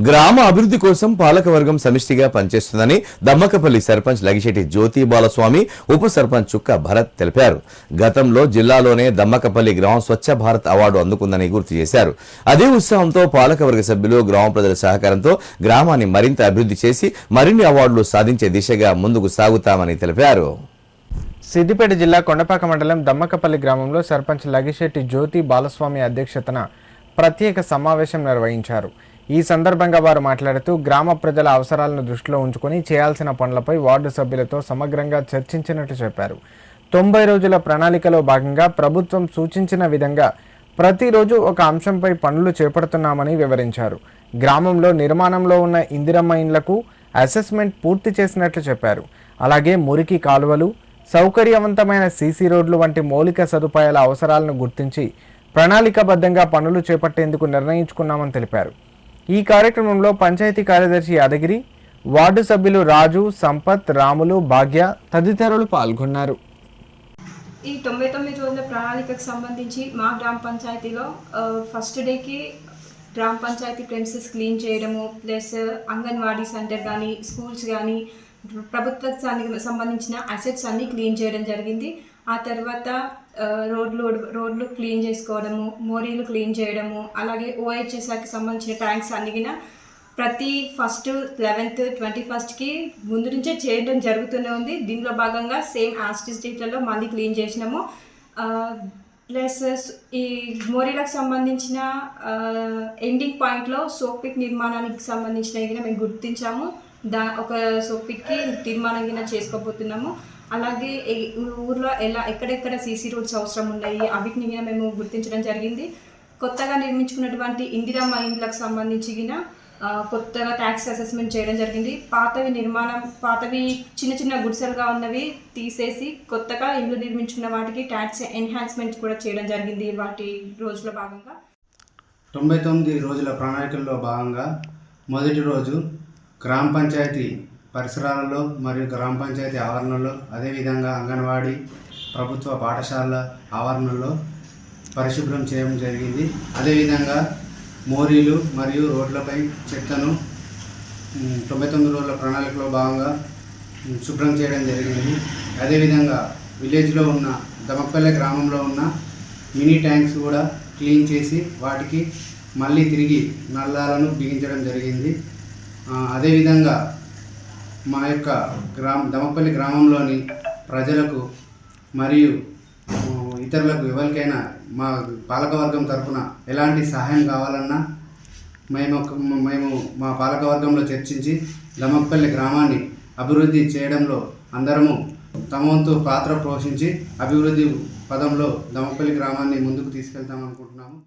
గ్రామ అభివృద్ధి కోసం పాలకవర్గం సమిష్టిగా పనిచేస్తుందని దమ్మకపల్లి సర్పంచ్ లగిశెట్టి జ్యోతి బాలస్వామి, ఉప సర్పంచ్ చుక్క భరత్ తెలిపారు. గతంలో జిల్లాలోనే దమ్మకపల్లి గ్రామం స్వచ్ఛ భారత్ అవార్డు అందుకుందని గుర్తు చేశారు. అదే ఉత్సాహంతో పాలకవర్గ సభ్యులు, గ్రామ ప్రజల సహకారంతో గ్రామాన్ని మరింత అభివృద్ధి చేసి మరిన్ని అవార్డులు సాధించే దిశగా ముందుకు సాగుతామని తెలిపారు. సిద్దిపేట జిల్లా కొండపాక మండలం దమ్మకపల్లి గ్రామంలో సర్పంచ్ లగిశెట్టి జ్యోతి బాలస్వామి అధ్యక్షతన ప్రత్యేక సమావేశం నిర్వహించారు. ఈ సందర్భంగా వారు మాట్లాడుతూ గ్రామ ప్రజల అవసరాలను దృష్టిలో ఉంచుకొని చేయాల్సిన పనులపై వార్డు సభ్యులతో సమగ్రంగా చర్చించినట్టు చెప్పారు. 90 రోజుల ప్రణాళికలో భాగంగా ప్రభుత్వం సూచించిన విధంగా ప్రతిరోజు ఒక అంశంపై పనులు చేపడుతున్నామని వివరించారు. గ్రామంలో నిర్మాణంలో ఉన్న ఇందిరమ్మ ఇండ్లకు అసెస్మెంట్ పూర్తి చేసినట్లు చెప్పారు. అలాగే మురికి కాలువలు, సౌకర్యవంతమైన సీసీ రోడ్లు వంటి మౌలిక సదుపాయాల అవసరాలను గుర్తించి ప్రణాళికాబద్ధంగా పనులు చేపట్టేందుకు నిర్ణయించుకున్నామని తెలిపారు. ఈ కార్యక్రమంలో పంచాయతీ కార్యదర్శి యాదగిరి, వార్డు సభ్యులు రాజు, సంపత్, రాములు, భాగ్య తదితరులు పాల్గొన్నారు. ఈ 99 రోజుల ప్రణాళికకు సంబంధించి మా గ్రామ పంచాయతీలో ఫస్ట్ డేకి గ్రామ పంచాయతీ ప్రెమిసెస్ క్లీన్ చేయడము, ప్లస్ అంగన్వాడీ సెంటర్ కానీ, స్కూల్స్ కానీ, ప్రభుత్వానికి సంబంధించిన అసెట్స్ అన్నీ క్లీన్ చేయడం జరిగింది. ఆ తర్వాత రోడ్లు క్లీన్ చేసుకోవడము, మోరీలు క్లీన్ చేయడము, అలాగే ఓహెచ్ఎస్ఆర్కి సంబంధించిన ట్యాంక్స్ అన్నిగిన ప్రతి 1st, 11th, 21stకి ముందు నుంచే చేయడం జరుగుతూనే ఉంది. దీనిలో భాగంగా సేమ్ యాస్టిస్ డేట్లలో మళ్ళీ క్లీన్ చేసినాము. ప్లస్ ఈ మోరీలకు సంబంధించిన ఎండింగ్ పాయింట్లో సోప్ పిట్ నిర్మాణానికి సంబంధించిన మేము గుర్తించాము. ఒక సోప్ పిట్కి తీర్మానం కింద చేసుకోబోతున్నాము. అలాగే ఊర్లో ఎక్కడెక్కడ సీసీ రోడ్స్ అవసరం ఉన్నాయి అవిటిని మేము గుర్తించడం జరిగింది. కొత్తగా నిర్మించుకున్నటువంటి ఇందిరమ్మ ఇండ్లకు సంబంధించి కొత్తగా ట్యాక్స్ అసెస్మెంట్ చేయడం జరిగింది. పాతవి చిన్న చిన్న గుడిసెలుగా ఉన్నవి తీసేసి కొత్తగా ఇల్లు నిర్మించుకున్న వాటికి ట్యాక్స్ ఎన్హాన్స్మెంట్ కూడా చేయడం జరిగింది. వాటి రోజుల భాగంగా 99 రోజుల ప్రణాళికల్లో భాగంగా మొదటి రోజు గ్రామ పంచాయతీ పరిసరాలలో మరియు గ్రామ పంచాయతీ ఆవరణలో, అదేవిధంగా అంగన్వాడీ, ప్రభుత్వ పాఠశాల ఆవరణలో పరిశుభ్రం చేయడం జరిగింది. అదేవిధంగా మోరీలు మరియు రోడ్లపై చెత్తను 99 రోజుల ప్రణాళికలో భాగంగా శుభ్రం చేయడం జరిగింది. అదేవిధంగా విలేజ్లో ఉన్న దమ్మకపల్లి గ్రామంలో ఉన్న మినీ ట్యాంక్స్ కూడా క్లీన్ చేసి వాటికి మళ్ళీ తిరిగి నల్లాలను బిగించడం జరిగింది. అదేవిధంగా మా యొక్క దమ్మకపల్లి గ్రామంలోని ప్రజలకు మరియు ఇతరులకు ఎవరికైనా మా పాలకవర్గం తరఫున ఎలాంటి సహాయం కావాలన్నా మేము మా పాలకవర్గంలో చర్చించి దమ్మకపల్లి గ్రామాన్ని అభివృద్ధి చేయడంలో అందరము తమ వంతు పాత్ర పోషించి అభివృద్ధి పదంలో దమ్మకపల్లి గ్రామాన్ని ముందుకు తీసుకెళ్తామనుకుంటున్నాము.